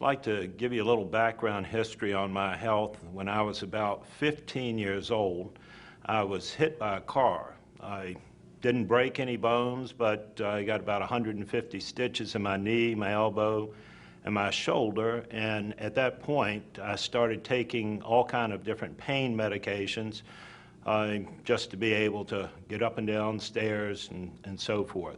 like to give you a little background history on my health. When I was about 15 years old, I was hit by a car. I didn't break any bones, but I got about 150 stitches in my knee, my elbow, and my shoulder. And at that point, I started taking all kind of different pain medications just to be able to get up and down stairs and so forth.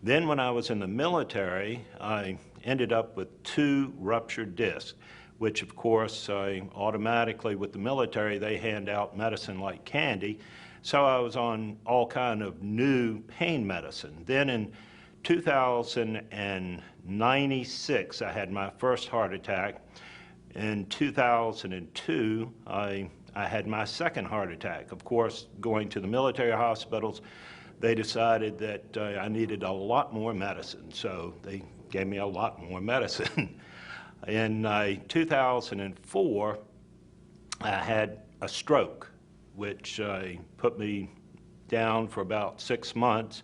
Then when I was in the military, I ended up with 2 ruptured discs, which of course automatically with the military they hand out medicine like candy. So I was on all kind of new pain medicine. Then in 2096, I had my first heart attack. In 2002, I had my second heart attack. Of course, going to the military hospitals, they decided that I needed a lot more medicine, so they gave me a lot more medicine. In 2004, I had a stroke, which put me down for about 6 months.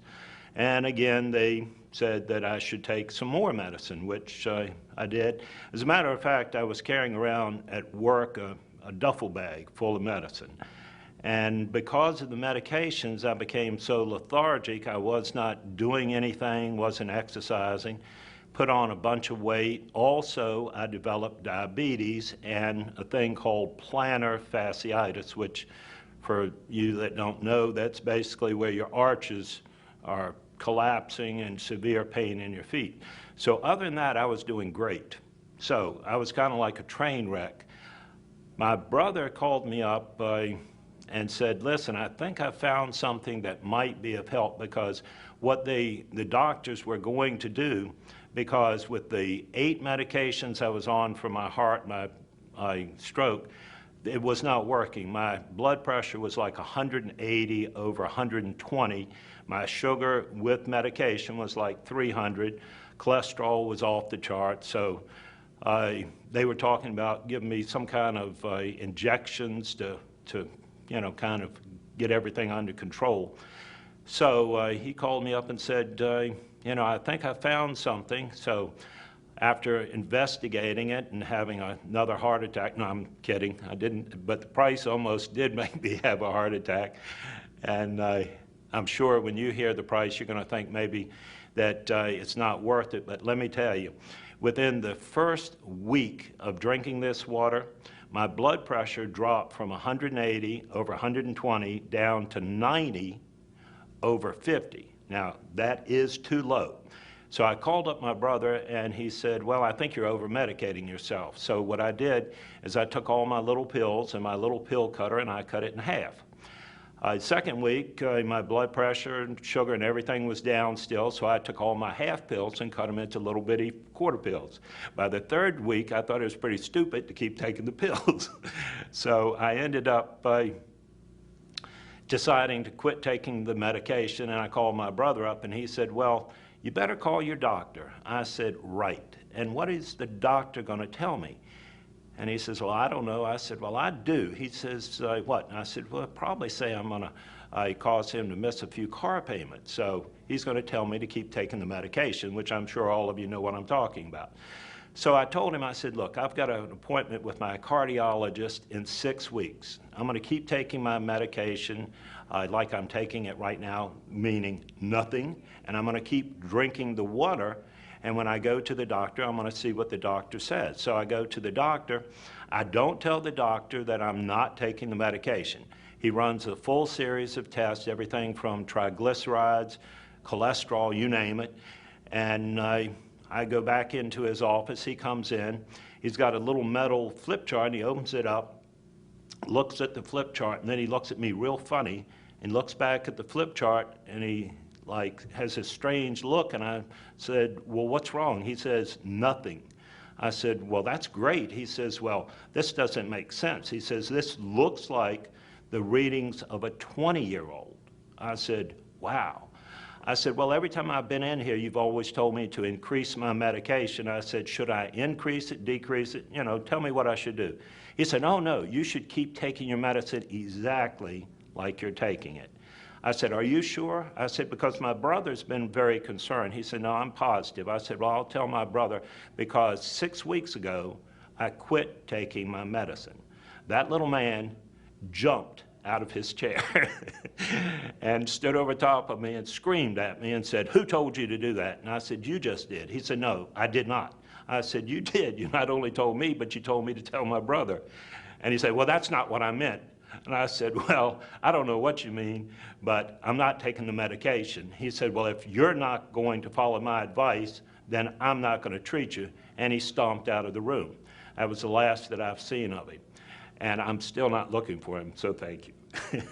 And again, they said that I should take some more medicine, which I did. As a matter of fact, I was carrying around at work a duffel bag full of medicine. And because of the medications, I became so lethargic, I was not doing anything, wasn't exercising, put on a bunch of weight. Also, I developed diabetes and a thing called plantar fasciitis, which for you that don't know, that's basically where your arches are collapsing and severe pain in your feet. So other than that, I was doing great. So I was kind of like a train wreck. My brother called me up and said, listen, I think I found something that might be of help, because what the doctors were going to do, because with the 8 medications I was on for my heart, my stroke, it was not working. My blood pressure was like 180 over 120. My sugar with medication was like 300. Cholesterol was off the chart. So they were talking about giving me some kind of injections to kind of get everything under control. So he called me up and said, I think I found something. So after investigating it and having another heart attack, no, I'm kidding, I didn't, but the price almost did make me have a heart attack. And I'm sure when you hear the price, you're going to think maybe that it's not worth it. But let me tell you, within the first week of drinking this water, my blood pressure dropped from 180 over 120 down to 90 over 50. Now, that is too low. So I called up my brother and he said, well, I think you're over-medicating yourself. So what I did is I took all my little pills and my little pill cutter and I cut it in half. Second week, my blood pressure and sugar and everything was down still, so I took all my half pills and cut them into little bitty quarter pills. By the third week, I thought it was pretty stupid to keep taking the pills. So I ended up deciding to quit taking the medication, and I called my brother up and he said, well, you better call your doctor. I said, right. And what is the doctor going to tell me? And he says, well, I don't know. I said, well, I do. He says, what? And I said, well, I'll probably say I'm going to cause him to miss a few car payments. So he's going to tell me to keep taking the medication, which I'm sure all of you know what I'm talking about. So I told him, I said, look, I've got an appointment with my cardiologist in 6 weeks. I'm going to keep taking my medication like I'm taking it right now, meaning nothing, and I'm going to keep drinking the water. And when I go to the doctor, I'm going to see what the doctor says. So I go to the doctor. I don't tell the doctor that I'm not taking the medication. He runs a full series of tests, everything from triglycerides, cholesterol, you name it. And I go back into his office. He comes in. He's got a little metal flip chart, and he opens it up, looks at the flip chart, and then he looks at me real funny and looks back at the flip chart, and he has a strange look, and I said, well, what's wrong? He says, nothing. I said, well, that's great. He says, well, this doesn't make sense. He says, this looks like the readings of a 20-year-old. I said, wow. I said, well, every time I've been in here, you've always told me to increase my medication. I said, should I increase it, decrease it? Tell me what I should do. He said, oh, no, you should keep taking your medicine exactly like you're taking it. I said, are you sure? I said, because my brother's been very concerned. He said, no, I'm positive. I said, well, I'll tell my brother, because 6 weeks ago, I quit taking my medicine. That little man jumped out of his chair and stood over top of me and screamed at me and said, who told you to do that? And I said, you just did. He said, no, I did not. I said, you did. You not only told me, but you told me to tell my brother. And he said, well, that's not what I meant. And I said, well, I don't know what you mean, but I'm not taking the medication. He said, well, if you're not going to follow my advice, then I'm not going to treat you. And he stomped out of the room. That was the last that I've seen of him. And I'm still not looking for him, so thank you.